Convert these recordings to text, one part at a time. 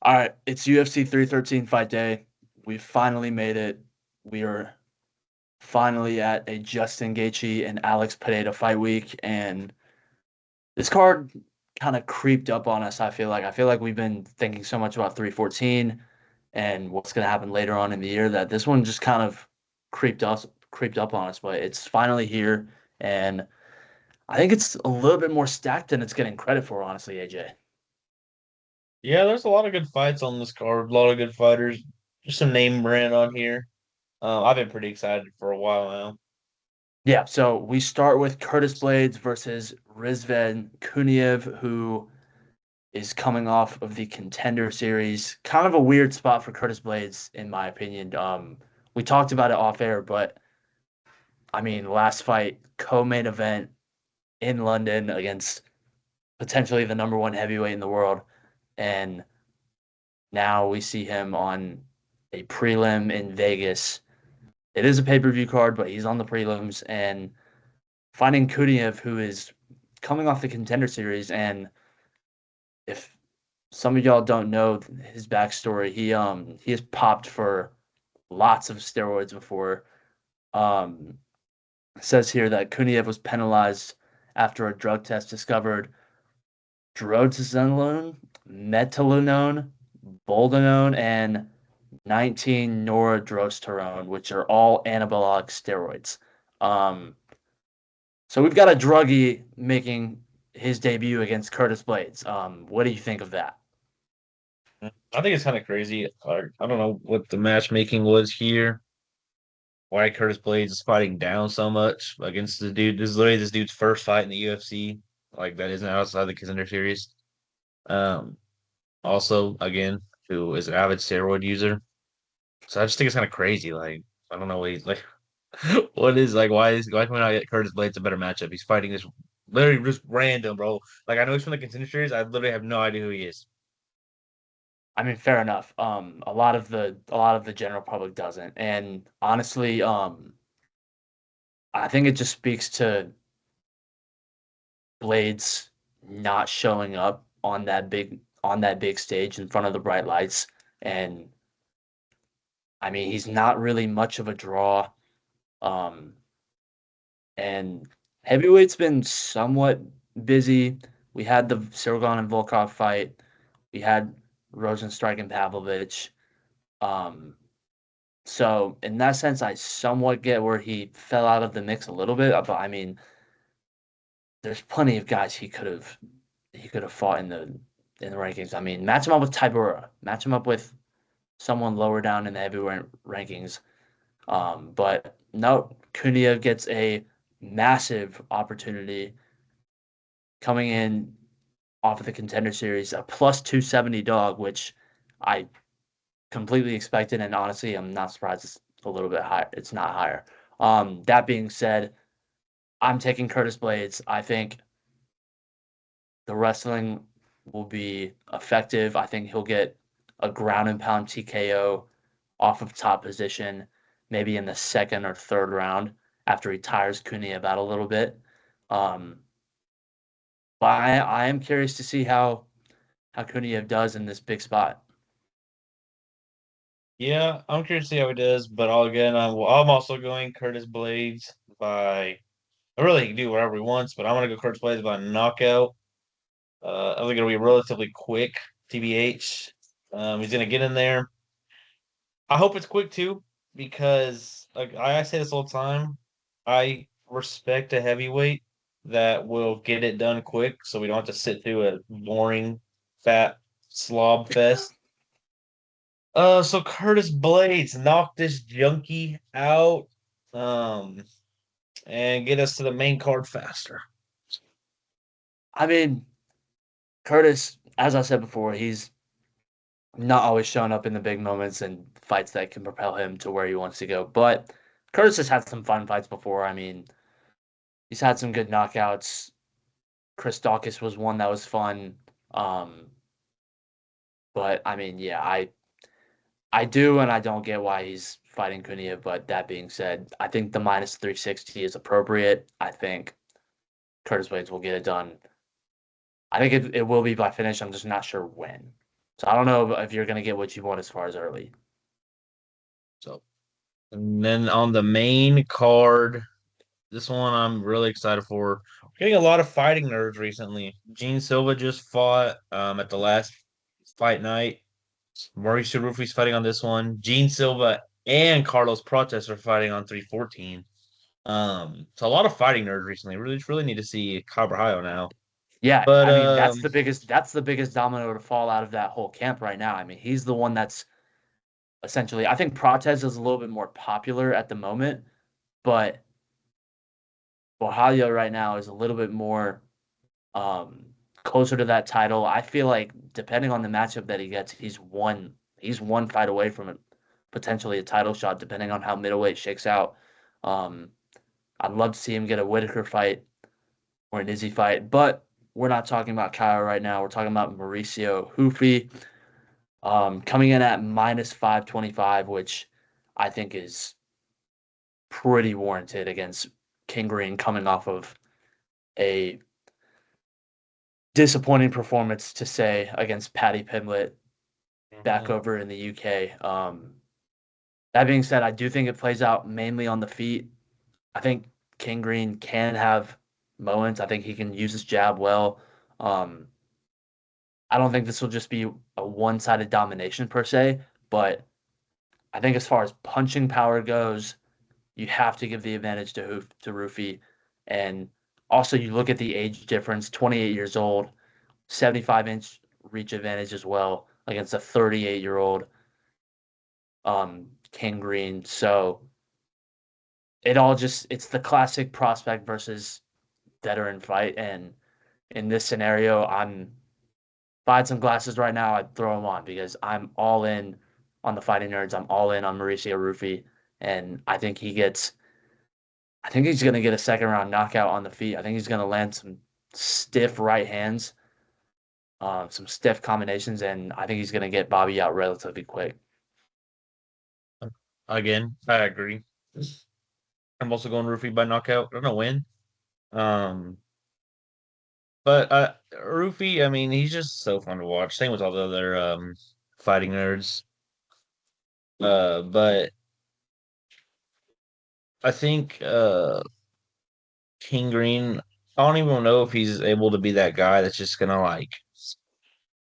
All right, it's UFC 313 fight day. We finally made it. We are finally at a Justin Gaethje and Alex Pineda fight week, and this card kind of creeped up on us. I feel like we've been thinking so much about 314 and what's going to happen later on in the year that this one just kind of creeped up on us. But it's finally here, and I think it's a little bit more stacked than it's getting credit for, honestly, AJ. Yeah, there's a lot of good fights on this card. A lot of good fighters. Just some name brand on here. I've been pretty excited for a while now. Yeah, so we start with Curtis Blades versus Rizvan Kuniev, who is coming off of the Contender Series. Kind of a weird spot for Curtis Blades, in my opinion. We talked about it off air, but I mean, last fight, co-main event in London against potentially the number one heavyweight in the world, and now we see him on a prelim in Vegas. It is a pay-per-view card, but he's on the prelims, and finding Kuniev, who is coming off the Contender Series, and if some of y'all don't know his backstory, he has popped for lots of steroids before. Um, it says here that Kuniev was penalized after a drug test discovered drotizzanone, metalenone, boldenone, and 19 noradrosterone, which are all anabolic steroids. Um, So we've got a druggie making his debut against Curtis Blades. What do you think of that? I think it's kind of crazy. I don't know what the matchmaking was here. Why Curtis Blades is fighting down so much against the dude. This is literally this dude's first fight in the UFC. Like that isn't outside the Contender Series. Um, Also, again, who is an avid steroid user. So I just think it's kind of crazy. Like I don't know what he's like. What is like? Why can we not get Curtis Blades a better matchup? He's fighting this literally just random, bro. Like I know he's from the Contender Series. I literally have no idea who he is. I mean, fair enough. A lot of the general public doesn't, and honestly, I think it just speaks to Blades not showing up on that big stage in front of the bright lights, and I mean, he's not really much of a draw. Um, and heavyweight's been somewhat busy. We had the Sergon and Volkov fight. We had Rosenstrike and Pavlovich. Um, so in that sense, I somewhat get where he fell out of the mix a little bit. But I mean, there's plenty of guys he could have fought in the rankings. I mean, match him up with Tybura, match him up with someone lower down in the heavyweight rankings. But no, Cunha gets a massive opportunity coming in off of the Contender Series, a plus 270 dog, which I completely expected, and honestly, I'm not surprised it's a little bit higher. It's not higher. That being said, I'm taking Curtis Blades. I think the wrestling will be effective. I think he'll get a ground and pound TKO off of top position, maybe in the second or third round after he tires Cunha about a little bit. Um, but I am curious to see how Cunha does in this big spot. Yeah, I'm curious to see how he does, but all again, I'm also going Curtis Blades by. I really he can do whatever he wants, but I'm gonna go Curtis Blades by knockout. I think it'll be relatively quick, TBH. He's gonna get in there. I hope it's quick too, because like I say this all the time, I respect a heavyweight that will get it done quick, so we don't have to sit through a boring, fat slob fest. So Curtis Blades knocked this junkie out, um, and get us to the main card faster. I mean, Curtis, as I said before, he's not always showing up in the big moments and fights that can propel him to where he wants to go. But Curtis has had some fun fights before. I mean, he's had some good knockouts. Chris Dawkins was one that was fun. Um, but I mean, yeah, I do and I don't get why he's fighting Cunha. But that being said, I think the minus 360 is appropriate. I think Curtis Blades will get it done. I think it will be by finish. I'm just not sure when. So I don't know if you're gonna get what you want as far as early. So, and then on the main card, this one I'm really excited for. We're getting a lot of fighting nerds recently. Gene Silva just fought at the last fight night. Mauricio Rufi's fighting on this one. Gene Silva and Carlos Prates are fighting on 314. So a lot of fighting nerds recently. Really need to see Cabrajal now. Yeah, But I mean that's the biggest domino to fall out of that whole camp right now. I mean, he's the one that's essentially I think Protez is a little bit more popular at the moment, but Borralho right now is a little bit more um closer to that title. I feel like depending on the matchup that he gets, he's one fight away from it, potentially a title shot, depending on how middleweight shakes out. Um, I'd love to see him get a Whitaker fight or an Izzy fight, but we're not talking about Kyle right now. We're talking about Mauricio Hufi, coming in at minus 525, which I think is pretty warranted against King Green coming off of a disappointing performance to say against Paddy Pimblett back Mhm. over in the UK. That being said, I do think it plays out mainly on the feet. I think King Green can have moments. I think he can use his jab well. Um, I don't think this will just be a one-sided domination per se, but I think as far as punching power goes, you have to give the advantage to Rufy. And also you look at the age difference, 28 years old, 75-inch reach advantage as well against a 38-year-old King Green. So it's the classic prospect versus veteran fight. And in this scenario, if I had some glasses right now, I'd throw them on because I'm all in on the fighting nerds. I'm all in on Mauricio Rufy, and I think he's gonna get a second round knockout on the feet. I think he's gonna land some stiff right hands, some stiff combinations, and I think he's gonna get Bobby out relatively quick. Again, I agree. I'm also going Rufy by knockout. I don't know when. Um, but Rufy, I mean, he's just so fun to watch. Same with all the other fighting nerds. But I think King Green, I don't even know if he's able to be that guy that's just gonna like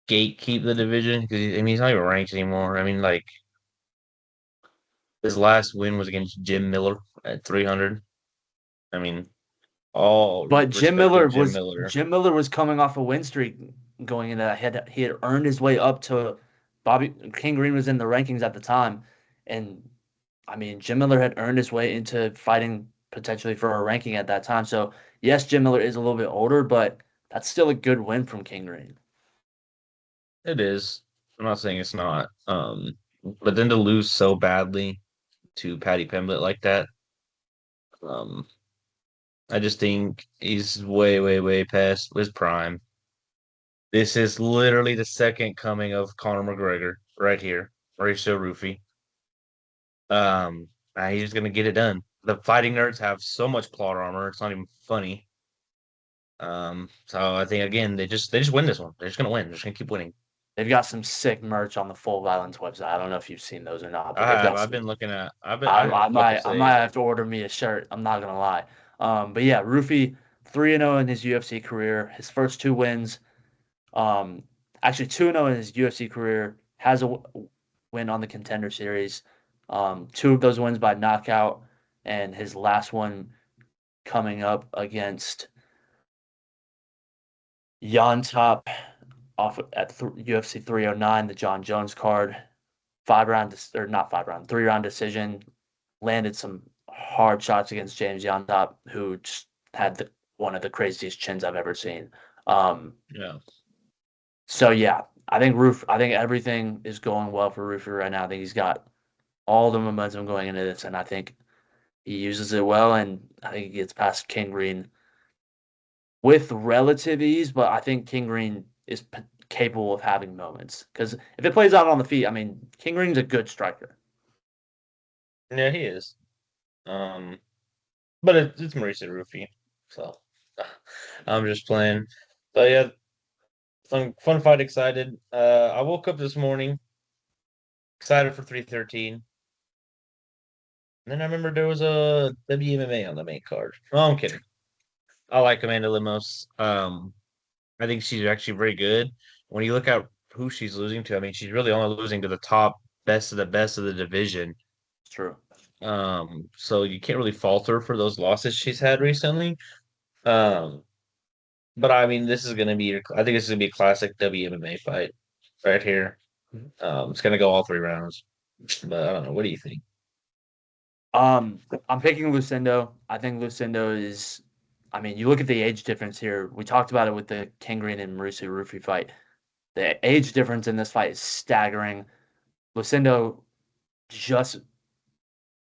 gatekeep the division because I mean he's not even ranked anymore. I mean, like his last win was against Jim Miller at 300. I mean, all But respect to Jim Miller. Jim Miller was coming off a win streak going into that. He had earned his way up to Bobby King Green was in the rankings at the time, and I mean Jim Miller had earned his way into fighting potentially for a ranking at that time. So yes, Jim Miller is a little bit older, but that's still a good win from King Green. It is. I'm not saying it's not. But then to lose so badly to Patty Pimblett like that, um, I just think he's way past his prime. This is literally the second coming of Conor McGregor right here, Mauricio Rufy. He's just gonna get it done. The fighting nerds have so much plot armor; it's not even funny. So I think again they just win this one. They're just gonna win. They're just gonna keep winning. They've got some sick merch on the Full Violence website. I don't know if you've seen those or not, I but they've have. got I've some. been looking at. I, I I about to might I say might have to order me a shirt. I'm not gonna lie. But yeah, Rufy 3-0 in his UFC career. His first two wins, um, actually 2-0 in his UFC career. Has a win on the Contender Series. Two of those wins by knockout, and his last one coming up against Jan Top off at UFC 309, the John Jones card. 5 round or not 5 round, 3 round decision. Landed some hard shots against James Yondop, who just had one of the craziest chins I've ever seen. Um, yeah. so yeah, I think everything is going well for Roofer right now. I think he's got all the momentum going into this, and I think he uses it well, and I think he gets past King Green with relative ease. But I think King Green is capable of having moments because if it plays out on the feet, I mean, King Green's a good striker. Yeah, he is. Um, but it's Mauricio Rufy, so I'm just playing. But yeah, Fun fight, excited. I woke up this morning excited for 313. And then I remember there was a WMMA on the main card. No, I'm kidding. I like Amanda Limos. I think she's actually very good. When you look at who she's losing to, I mean, she's really only losing to the top best of the division. It's true. So you can't really fault her for those losses she's had recently. Um, but I mean, I think this is gonna be a classic WMMA fight right here. It's gonna go all 3 rounds. But I don't know. What do you think? Um, I'm picking Lucindo. I think Lucindo is. I mean, you look at the age difference here. We talked about it with the King Green and Mauricio Rufy fight. The age difference in this fight is staggering. Lucindo just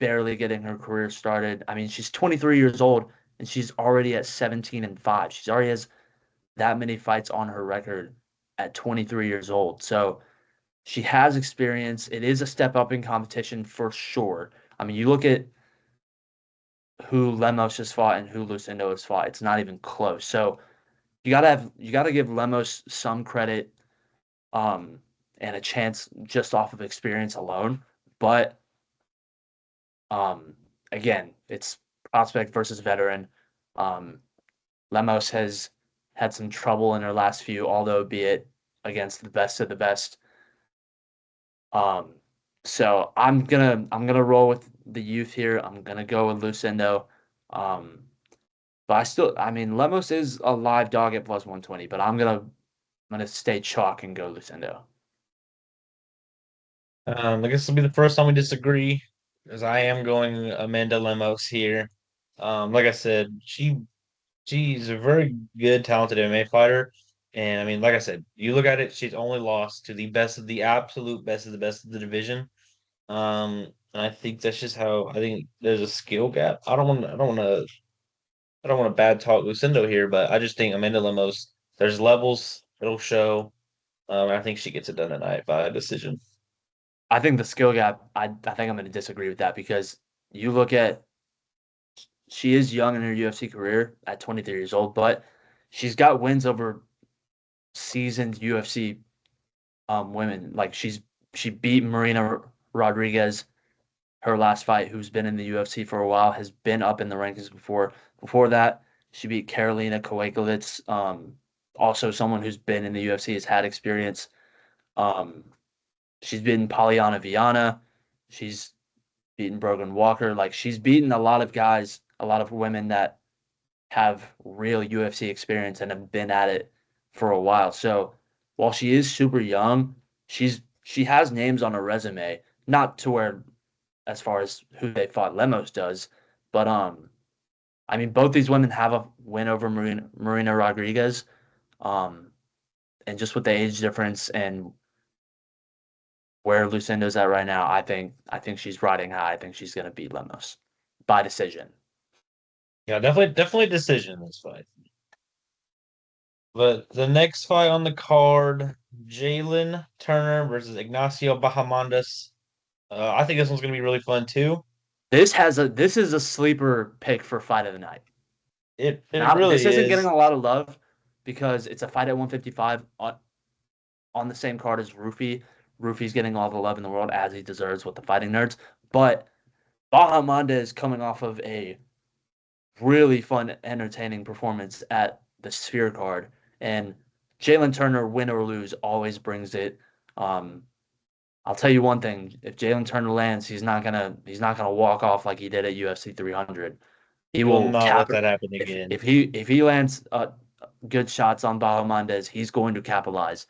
barely getting her career started. I mean, she's 23 years old and she's already at 17-5. She's already has that many fights on her record at 23 years old. So she has experience. It is a step up in competition for sure. I mean, you look at who Lemos has fought and who Lucindo has fought. It's not even close. So you gotta give Lemos some credit um and a chance just off of experience alone. But um again, it's prospect versus veteran. Um Lemos has had some trouble in her last few, although be it against the best of the best. Um so I'm gonna roll with the youth here. I'm gonna go with Lucindo. Um But I mean, Lemos is a live dog at plus 120, but I'm gonna stay chalk and go Lucindo. I guess this will be the first time we disagree, as I am going Amanda Lemos here. Like I said, she's a very good, talented MMA fighter. And I mean, like I said, you look at it, she's only lost to the best of the absolute best of the division. And I think that's just how I think there's a skill gap. I don't want to bad talk Lucindo here, but I just think Amanda Lemos, there's levels, it'll show. I think she gets it done tonight by decision. I think the skill gap, I think I'm gonna disagree with that because you look at she is young in her UFC career at 23 years old, but she's got wins over seasoned UFC women. Like she beat Marina Rodriguez her last fight, who's been in the UFC for a while, has been up in the rankings before. Before that, she beat Karolina Kowalkiewicz, also someone who's been in the UFC, has had experience. Um, she's beaten Polyana Viana. She's beaten Brogan Walker. Like she's beaten a lot of guys, a lot of women that have real UFC experience and have been at it for a while. So while she is super young, she has names on her resume, not to where as far as who they fought Lemos does. But I mean, both these women have a win over Marina Rodriguez. Um, and just with the age difference and where Lucinda's at right now, I think she's riding high. I think she's gonna beat Lemos by decision. Yeah, definitely decision in this fight. But the next fight on the card, Jalen Turner versus Ignacio Bahamondes. I think this one's gonna be really fun too. This is a sleeper pick for fight of the night. It Not this really isn't getting is. a lot of love because it's a fight at 155 on the same card as Rufy. Rufy's getting all the love in the world as he deserves with the fighting nerds. But Bahamanda is coming off of a really fun, entertaining performance at the Sphere card. And Jalen Turner, win or lose, always brings it. Um, I'll tell you one thing: if Jalen Turner lands, he's not gonna walk off like he did at UFC 300. He He will will not let cap that happen again. if he lands good shots on Bahamandez, he's going to capitalize.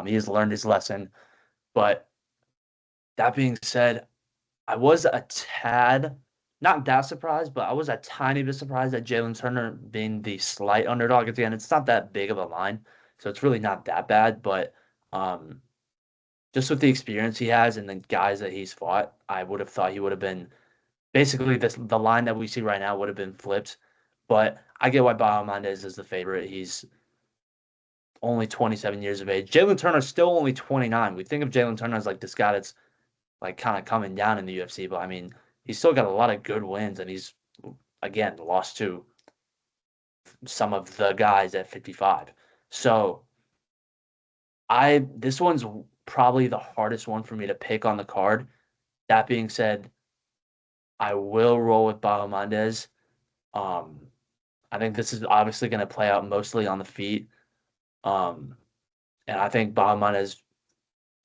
He has learned his lesson. But that being said, I was a tad, not that surprised, but I was a tiny bit surprised at Jalen Turner being the slight underdog. Again, it's not that big of a line, so it's really not that bad. But um, just with the experience he has and the guys that he's fought, I would have thought he would have been basically the line that we see right now would have been flipped. But I get why Bahamondes is the favorite. He's only 27 years of age. Jalen Turner's still only 29. We think of Jalen Turner as like this guy that's like kind of coming down in the UFC, but I mean, he's still got a lot of good wins, and he's again lost to some of the guys at 55. So I this one's probably the hardest one for me to pick on the card. That being said, I will roll with Bahamondes. Um, I think this is obviously going to play out mostly on the feet. Um, and I think Bahamondes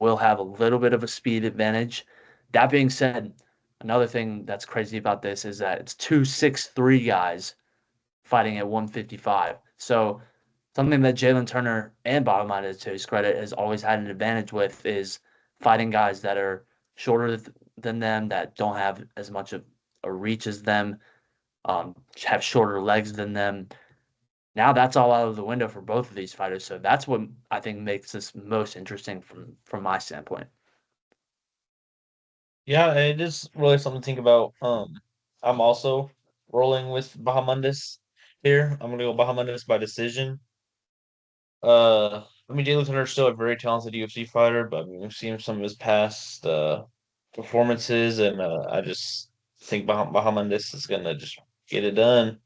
will have a little bit of a speed advantage. That being said, another thing that's crazy about this is that it's two 6'3" guys fighting at 155. So something that Jalen Turner and Bottomide, to his credit, has always had an advantage with is fighting guys that are shorter than them, that don't have as much of a reach as them, have shorter legs than them. Now that's all out of the window for both of these fighters. So that's what I think makes this most interesting from my standpoint. Yeah, it is really something to think about. I'm also rolling with Bahamondes here. I'm gonna go Bahamondes by decision. I mean, Jalen Turner's still a very talented UFC fighter, but I mean, we've seen some of his past performances, and I just think Bahamondes is gonna just get it done.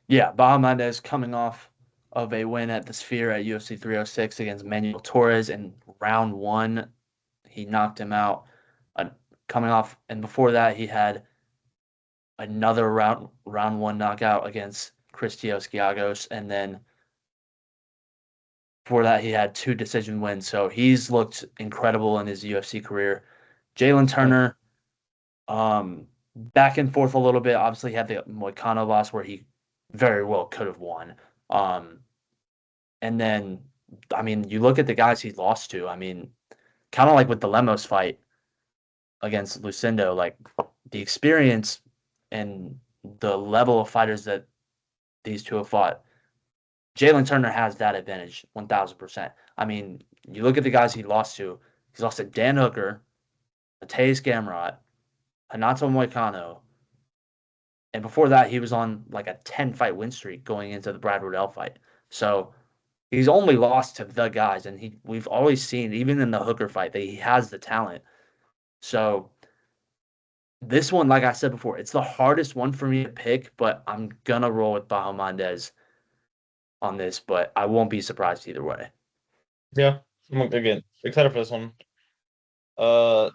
Yeah, Bahamondes coming off of a win at the Sphere at UFC 306 against Manuel Torres in round one. He knocked him out. Uh, coming off, and before that, he had another round one knockout against Christios Giagos, and then before that, he had two decision wins. So he's looked incredible in his UFC career. Jalen Yeah, Turner, back and forth a little bit. Obviously, he had the Moicano loss where he very well could have won. Um, and then, I mean, you look at the guys he lost to. I mean, kind of like with the Lemos fight against Lucindo, like the experience and the level of fighters that these two have fought. Jalen Turner has that advantage 1000%. I mean, you look at the guys he lost to. He's lost to Dan Hooker, Mateus Gamrot, Hanato Moicano, and before that, he was on like a 10 fight win streak going into the Brad Riddell fight. So he's only lost to the guys, and we've always seen, even in the Hooker fight, that he has the talent. So this one, like I said before, it's the hardest one for me to pick, but I'm gonna roll with Bahamondes on this, but I won't be surprised either way. yeah. Again, excited for this one.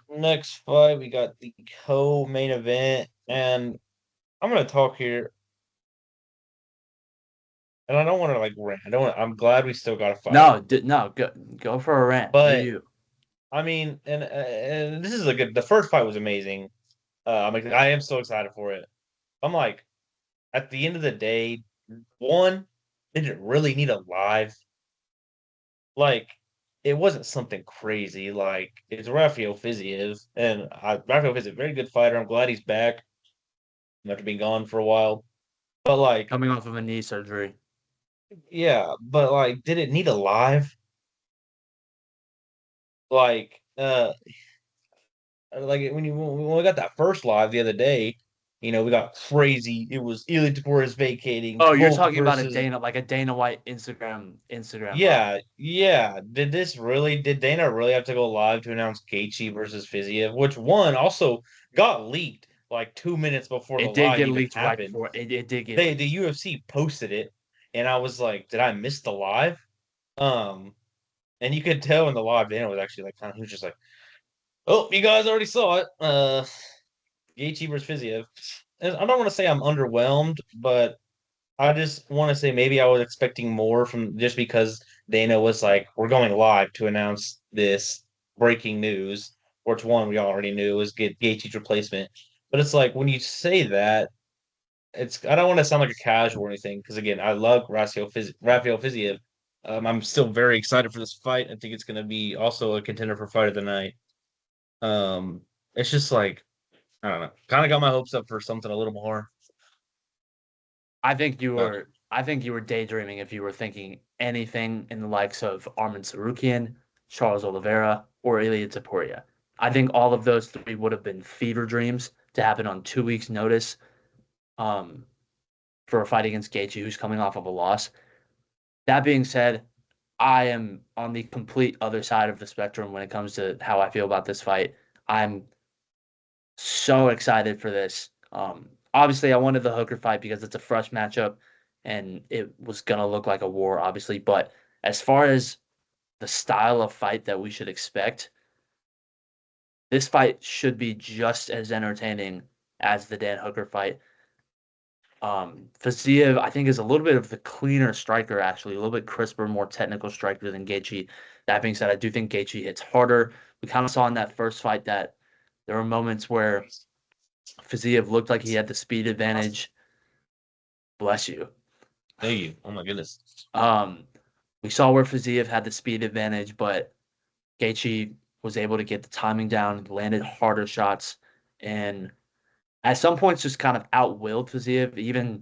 Next fight we got the co-main event, and I'm gonna talk here, and I don't want to like rant. I don't. I'm glad we still got a fight, No, go for a rant. Do but you? I mean, and this is a good. The first fight was amazing. I am so excited for it. I'm like, at the end of the day, one, did it really need a live? Like, it wasn't something crazy. Like, it's Rafael Fiziev, and Rafael Fiziev, very good fighter. I'm glad he's back after being gone for a while. But like, Coming off of a knee surgery. yeah, but like, did it need a live? Like, like when we got that first live the other day, we got crazy. It was Eli Torres vacating Oh, you're Volk talking about versus. Like a Dana White Instagram live. Yeah, yeah. Did Dana really have to go live to announce Gaethje versus Fiziev? Which one also got leaked like 2 minutes before the It did live get even leaked right happened. before it did get The leaked. UFC posted it, and I was like, did I miss the live? Um, and you could tell in the live, Dana was actually like, kind of, he was just like, "Oh, you guys already saw it." Gaethje versus Fiziev. And I don't want to say I'm underwhelmed, but I just want to say maybe I was expecting more from just because Dana was like, "We're going live to announce this breaking news," which one we already knew was Gaethje's replacement. But it's like when you say that, I don't want to sound like a casual or anything because again, I love Rafael Fiziev. I'm still very excited for this fight. I think it's going to be also a contender for fight of the night. Um, it's just like I don't know, kind of got my hopes up for something a little more. Uh, I think you were daydreaming if you were thinking anything in the likes of Armin Sarukian, Charles Oliveira, or Ilya Taporia. I think all of those three would have been fever dreams to happen on 2 weeks' notice, um, for a fight against Gaethje, who's coming off of a loss. That being said, I am on the complete other side of the spectrum when it comes to how I feel about this fight. I'm so excited for this. Obviously, I wanted the Hooker fight because it's a fresh matchup and it was gonna look like a war, obviously. But as far as the style of fight that we should expect, this fight should be just as entertaining as the Dan Hooker fight. Faziev, I think, is a little bit of the cleaner striker, actually, a little bit crisper, more technical striker than Gaethje. That being said, I do think Gaethje hits harder. We kind of saw in that first fight that there were moments where Faziev looked like he had the speed advantage. Bless you. Thank you. Oh my goodness. Um, we saw where Faziev had the speed advantage, but Gaethje was able to get the timing down, landed harder shots, and at some points just kind of outwilled Faziev.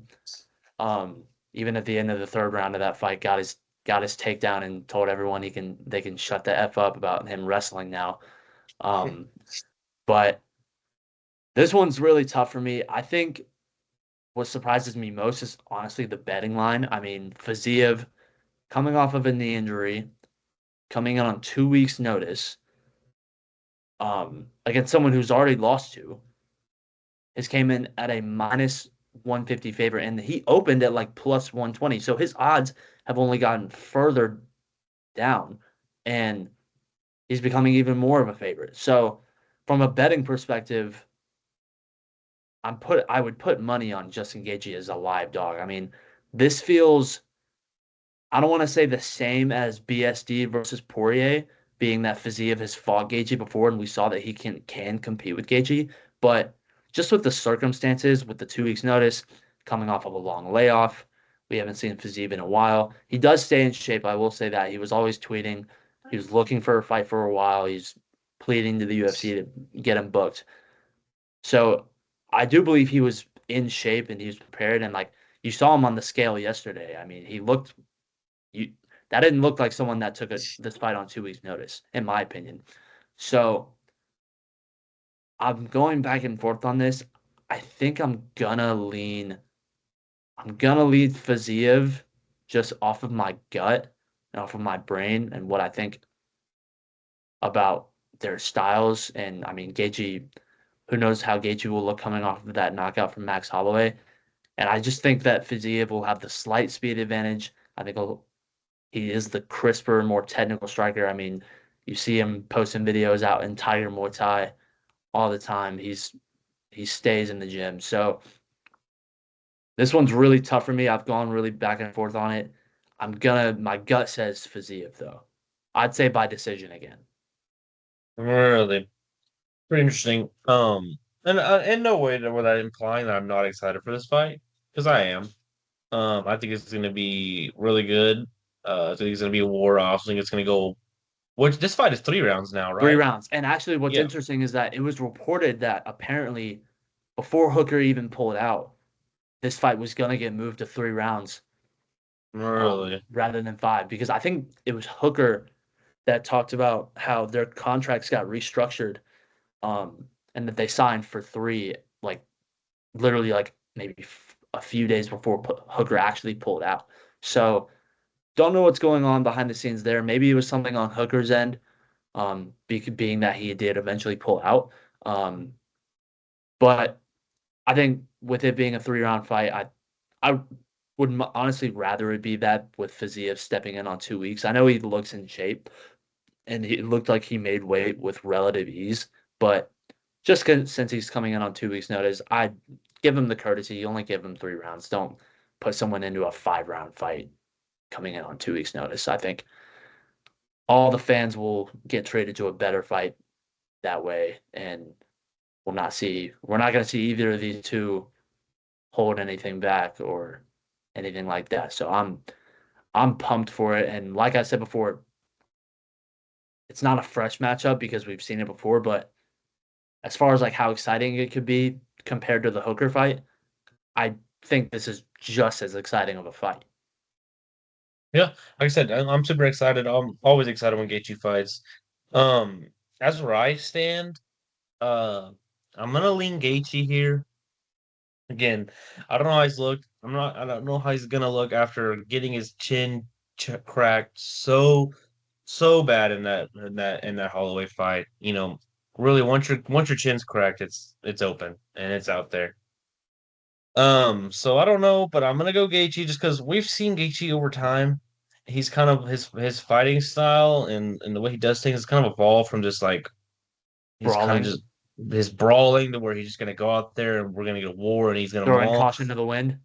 Um, even at the end of the third round of that fight, got his takedown and told everyone they can shut the F up about him wrestling now. Um, but this one's really tough for me. I think what surprises me most is honestly the betting line. I mean, Faziev coming off of a knee injury, coming in on 2 weeks' notice, against someone who's already lost to, his came in at a minus 150 favorite, and he opened at like plus 120. So his odds have only gotten further down, and he's becoming even more of a favorite. So from a betting perspective, I would put money on Justin Gaethje as a live dog. I mean, this feels I don't want to say the same as BSD versus Poirier, being that Fiziev has fought Gaethje before, and we saw that he can compete with Gaethje. But just with the circumstances, with the 2 weeks notice, coming off of a long layoff, we haven't seen Fiziev in a while. He does stay in shape. I will say that he was always tweeting. He was looking for a fight for a while. He's pleading to the UFC to get him booked. So I do believe he was in shape and he was prepared. And like you saw him on the scale yesterday. I mean, he looked you that didn't look like someone that took this fight on 2 weeks notice, in my opinion. So I'm going back and forth on this. I think I'm gonna lead Faziev just off of my gut and off of my brain and what I think about their styles. And I mean Gaethje, who knows how Gaethje will look coming off of that knockout from Max Holloway. And I just think that Faziev will have the slight speed advantage. I think he is the crisper, more technical striker. I mean, you see him posting videos out in Tiger Muay Thai all the time. He stays in the gym. So this one's really tough for me. I've gone really back and forth on it. My gut says Fiziev though. I'd say by decision again. Really pretty interesting. And in no way that that implying that I'm not excited for this fight because I am. I think it's going to be really good. I think it's going to be a war off. I think it's going to go. Which this fight is 3 rounds now, Three right? rounds. And actually what's Yeah. interesting is that it was reported that apparently before Hooker even pulled out, this fight was gonna get moved to 3 rounds, Really. rather than five, because I think it was Hooker that talked about how their contracts got restructured, and that they signed for three, like literally like maybe a few days before Hooker actually pulled out. So don't know what's going on behind the scenes there. Maybe it was something on Hooker's end, being that he did eventually pull out. Um, but I think with it being a 3 round fight, I would honestly rather it be that with Fiziev stepping in on 2 weeks. I know he looks in shape and it looked like he made weight with relative ease, but just since he's coming in on 2 weeks notice, I'd give him the courtesy. You only give him 3 rounds. Don't put someone into a 5 round fight coming in on 2 weeks notice. I think all the fans will get traded to a better fight that way, and we're not going to see either of these two hold anything back or anything like that. So I'm pumped for it. And like I said before, it's not a fresh matchup because we've seen it before, but as far as like how exciting it could be compared to the Hooker fight, I think this is just as exciting of a fight. Yeah. Like I said, I'm super excited. I'm always excited when Gaethje fights. Um, as where I stand, uh, I'm gonna lean Gaethje here. Again, I don't know how he's looked. I don't know how he's gonna look after getting his chin cracked so bad in that Holloway fight. Really once your chin's cracked, it's open and it's out there. So I don't know, but I'm gonna go Gaethje just because we've seen Gaethje over time. he's kind of his fighting style and the way he does things is kind of evolved from just like he's kind of Brawling, just his brawling to where he's just gonna go out there and we're gonna get a war and he's gonna throwing maul. caution to the wind.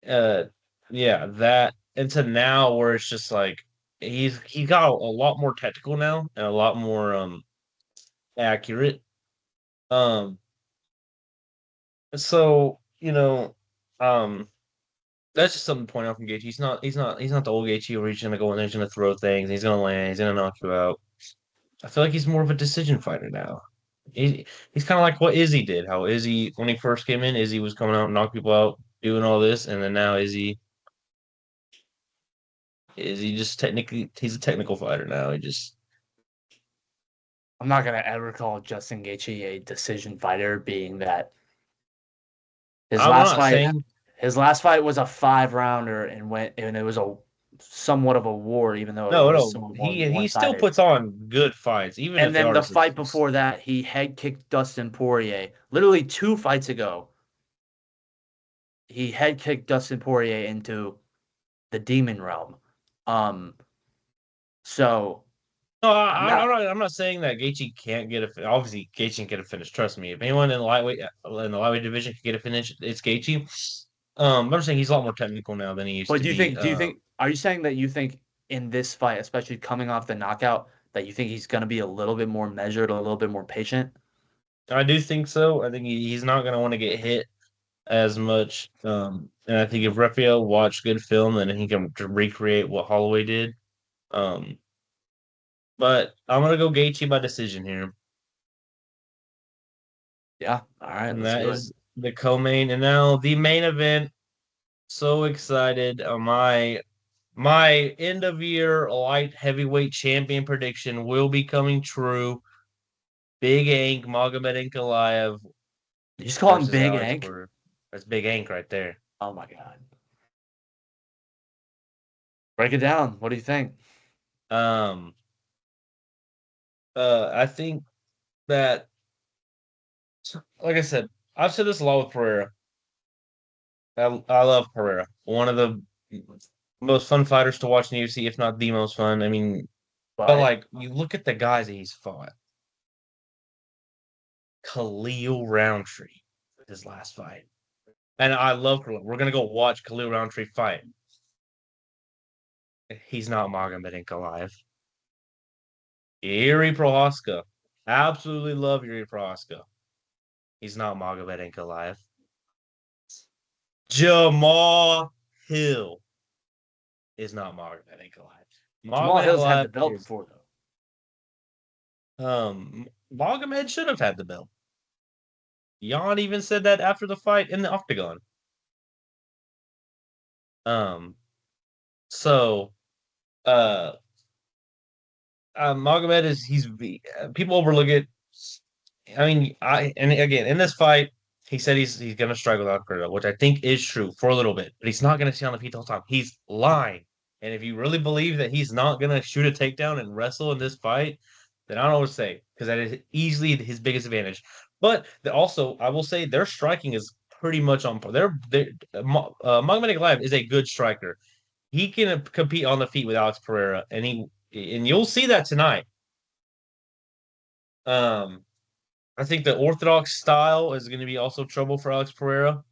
Uh, yeah, that into now where it's just like he got a lot more technical now and a lot more accurate. Um, so um, that's just something to point out from Gaethje. He's not the old Gaethje where he's gonna go in there, he's gonna throw things, he's gonna land, he's gonna knock you out. I feel like he's more of a decision fighter now. He's kind of like what Izzy did. How Izzy, when he first came in, Izzy was coming out and knock people out, doing all this, and then now Izzy just technically he's a technical fighter now. He just I'm not gonna ever call Justin Gaethje a decision fighter, being that his I'm last not fight saying his last fight was a 5 rounder and it was a somewhat of a war, even though it no, was no. somewhat more He one still sided. puts on good fights, even And if they then are the fight decisions. before that, he head kicked Dustin Poirier. Literally 2 fights ago, he head kicked Dustin Poirier into the demon realm. Um, so No, I'm I'm not. not. I'm not saying that Gaethje can't get a. Obviously, Gaethje can get a finish. Trust me. If anyone in the lightweight division can get a finish, it's Gaethje. I'm saying he's a lot more technical now than he used But to be. do you think, are you saying that you think in this fight, especially coming off the knockout, that you think he's going to be a little bit more measured, a little bit more patient? I do think so. I think he's not going to want to get hit as much. And I think if Raphael watched good film, then he can recreate what Holloway did. Um, but I'm gonna go Gaethje by decision here, Yeah. All right. and Let's that do it. is the co-main. And now the main event. So excited! My end of year light heavyweight champion prediction will be coming true. Big Ank Magomed Ankalaev You just call him versus Big Alex Hank. Porter. That's Big Ank right there. Oh my God. Break it down. What do you think? Um, I think that, like I said, I've said this a lot with Pereira. I love Pereira. One of the most fun fighters to watch in the UFC, if not the most fun. I mean, but But like you look at the guys that he's fought. Khalil Roundtree, his last fight. And I love Khalil. We're gonna go watch Khalil Roundtree fight. He's not Magomed Ankalaev. Yuri Prohaska. Absolutely love Yuri Prohaska. He's not Magomed Ankalaev. Jamal Hill is not Magomed Ankalaev. Jamal Magomed Hill's had Ankalaev the belt is before, though. Magomed should have had the belt. Jan even said that after the fight in the octagon. Um, so uh Magomed is he's people overlook it. I mean, I and again in this fight, he said he's gonna strike without Alfredo, which I think is true for a little bit, but he's not gonna stay on the feet the whole time. He's lying. And if you really believe that he's not gonna shoot a takedown and wrestle in this fight, then I don't know what to say because that is easily his biggest advantage. But also, I will say their striking is pretty much on par. Magomed Ankalaev is a good striker. He can compete on the feet with Alex Pereira, and you'll see that tonight. Um, I think the orthodox style is going to be also trouble for Alex Pereira.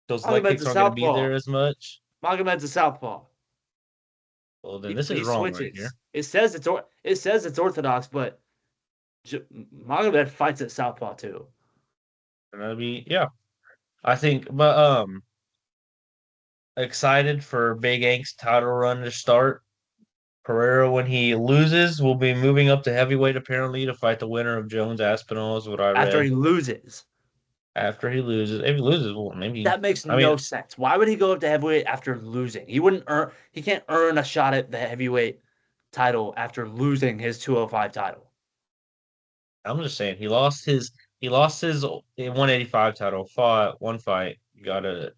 Those leg Magomed's kicks a aren't going to be southpaw. there as much. Magomed's a southpaw. Well, then He, this is he wrong right here. switches. It says it's orthodox, but Magomed fights at southpaw too. And that'd be yeah. I think, but excited for Big Ank's title run to start. Pereira, when he loses, will be moving up to heavyweight apparently to fight the winner of Jones Aspinall, is what I After read. he loses. After he loses, if he loses, well, maybe. That makes I mean, no sense. Why would he go up to heavyweight after losing? He can't earn a shot at the heavyweight title after losing his 205 title. I'm just saying he lost his 185 title, fought one fight, got a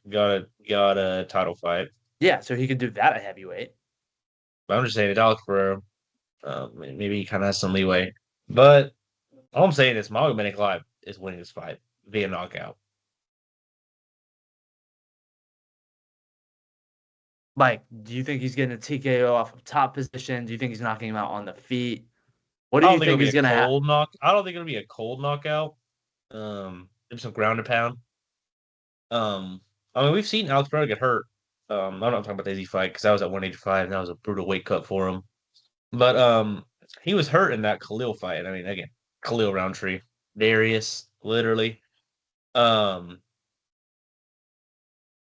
title fight. Yeah, so he could do that at heavyweight. But I'm just saying it Alex Pereira. Maybe he kind of has some leeway. But all I'm saying is Magomed Ankalaev is winning this fight via knockout. Like, do you think he's getting a TKO off of top position? Do you think he's knocking him out on the feet? What do I you don't think it'll think be is a gonna happen? cold knock. I don't think it'll be a cold knockout. Maybe some ground and pound. I mean, we've seen Alex Pereira get hurt. I'm not talking about the Izzy fight because that was at 185 and that was a brutal weight cut for him. But he was hurt in that Khalil fight. I mean, again, Khalil Roundtree, Darius, literally. Um,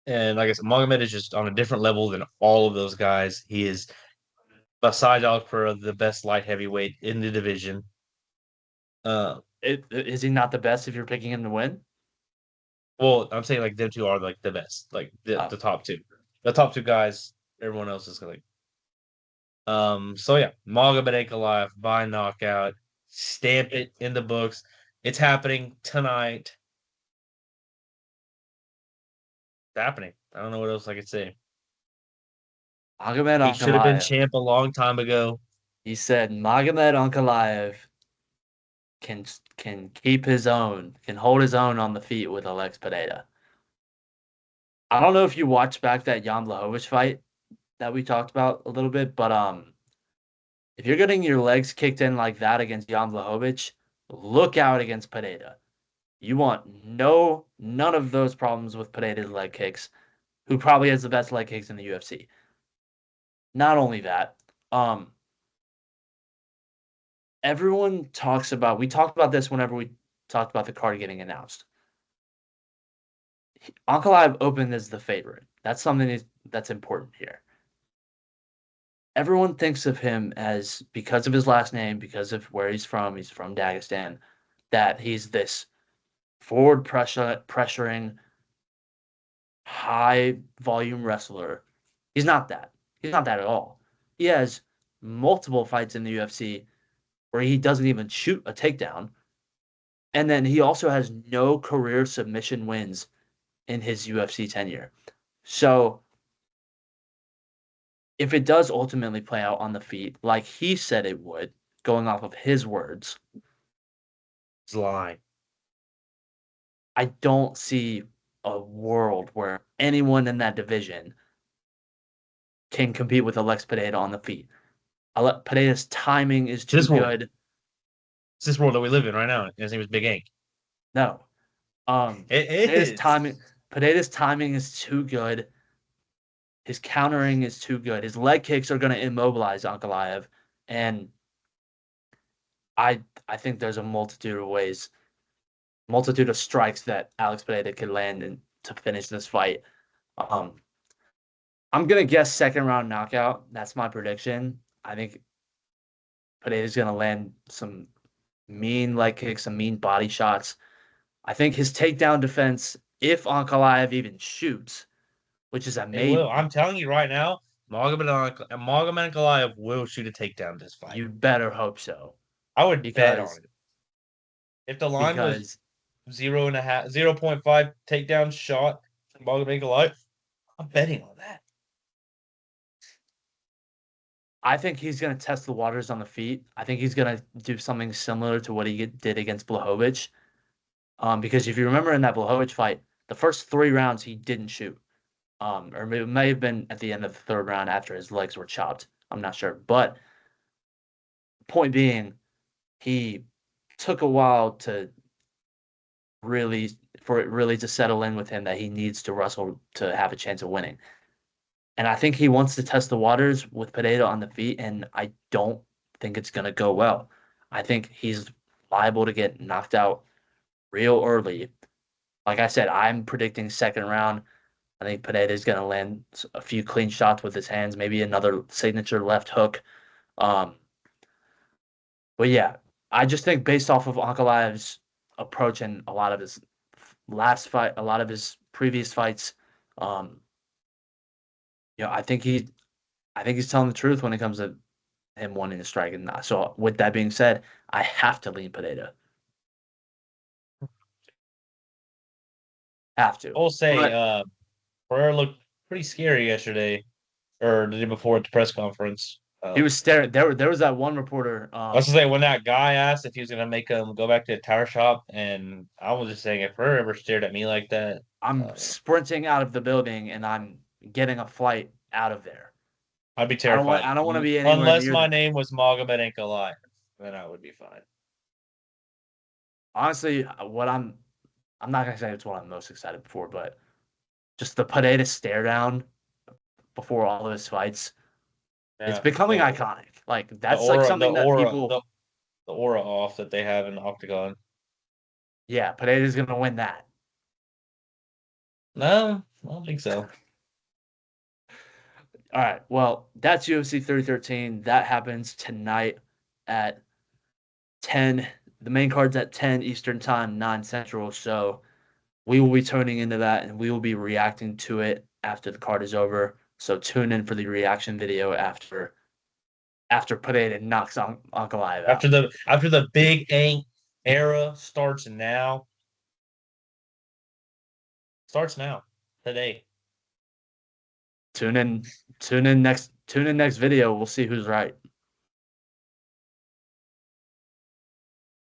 and like I said, Magomed is just on a different level than all of those guys. He is, besides Alex Pereira, the best light heavyweight in the division. Uh, Is he not the best if you're picking him to win? well, I'm saying like them two are like the best, like Oh, the top two, the top two guys. Everyone else is like so yeah, Magomed Ankalaev by knockout. Stamp it in the books. It's happening tonight. It's happening. I don't know what else I could say. Magomed He should have been Ankalaev. champ a long time ago. He said Magomed Ankalaev can can keep his own, can hold his own on the feet with Alex Pereira. I don't know if you watched back that Jan Blachowicz fight that we talked about a little bit, but if you're getting your legs kicked in like that against Jan Blachowicz, look out against Pereira. You want none of those problems with Pereira's leg kicks, who probably has the best leg kicks in the UFC. Not only that, um, everyone talks about. We talked about this whenever we talked about the card getting announced. Ankalaev opened as the favorite. That's something that's important here. Everyone thinks of him as, because of his last name, because of where he's from Dagestan, that he's this pressuring, high volume wrestler. He's not that. He's not that at all. He has multiple fights in the UFC where he doesn't even shoot a takedown. And then he also has no career submission wins in his UFC tenure. So if it does ultimately play out on the feet, like he said it would, going off of his words, He's lying. I don't see a world where anyone in that division can compete with Alex Pereira on the feet. Pereira's timing is too This world. good. It's this world that we live in right now. And his name is Big Ink. No. It Pereira's is. timing Pereira's timing is too good. His countering is too good. His leg kicks are going to immobilize Ankalaev, and I think there's a multitude of ways, multitude of strikes that Alex Pereira could land and to finish this fight. Um, I'm gonna guess second round knockout. That's my prediction. I think Pereira's gonna land some mean leg kicks, some mean body shots. I think his takedown defense, if Ankalaev even shoots, which is a It will. maybe, I'm telling you right now, Magomed Ankalaev will shoot a takedown this fight. you better hope so. I would bet on Because it. If the line was because 0.5, 0.5 takedown shot from Magomed Ankalaev, I'm betting on that. I think he's gonna test the waters on the feet. I think he's gonna do something similar to what he did against Blachowicz. Because if you remember in that Blachowicz fight, the first 3 rounds he didn't shoot. Or it may have been at the end of the third round after his legs were chopped. I'm not sure. But point being, he took a while to really for it really to settle in with him that he needs to wrestle to have a chance of winning. And I think he wants to test the waters with Pereira on the feet, and I don't think it's gonna go well. I think he's liable to get knocked out real early. Like I said, I'm predicting second round. I think Pineda is going to land a few clean shots with his hands, maybe another signature left hook. Um, but yeah, I just think based off of Ankalaev's approach and a lot of his last fight, a lot of his previous fights, um, I think he's telling the truth when it comes to him wanting to strike. And so, with that being said, I have to lean Pineda. Have I to. will say, But Pereira looked pretty scary yesterday or the day before at the press conference. he was staring. There was that one reporter. I was to say when that guy asked if he was gonna make him go back to the tire shop, and I was just saying if Pereira ever stared at me like that, I'm uh, sprinting out of the building and I'm getting a flight out of there. I'd be terrified. I don't want to be anywhere Unless near my that. name was Magomed Ankalaev, then I would be fine. Honestly, what I'm not gonna say it's what I'm most excited for, but just the Pineda stare down before all of his fights, it's Yeah, becoming iconic. Like the that's like aura, the something that aura, people, the aura off that they have in the octagon. yeah, Pineda's gonna win that. No, I don't think so. All right, well, that's UFC 313. That happens tonight at 10. The main card's at 10 Eastern Time, 9 Central. So we will be tuning into that and we will be reacting to it after the card is over. So tune in for the reaction video after Pineda knocks Ankalaev out. After the Big Ink era starts now. Starts now. Today. Tune in next video. We'll see who's right.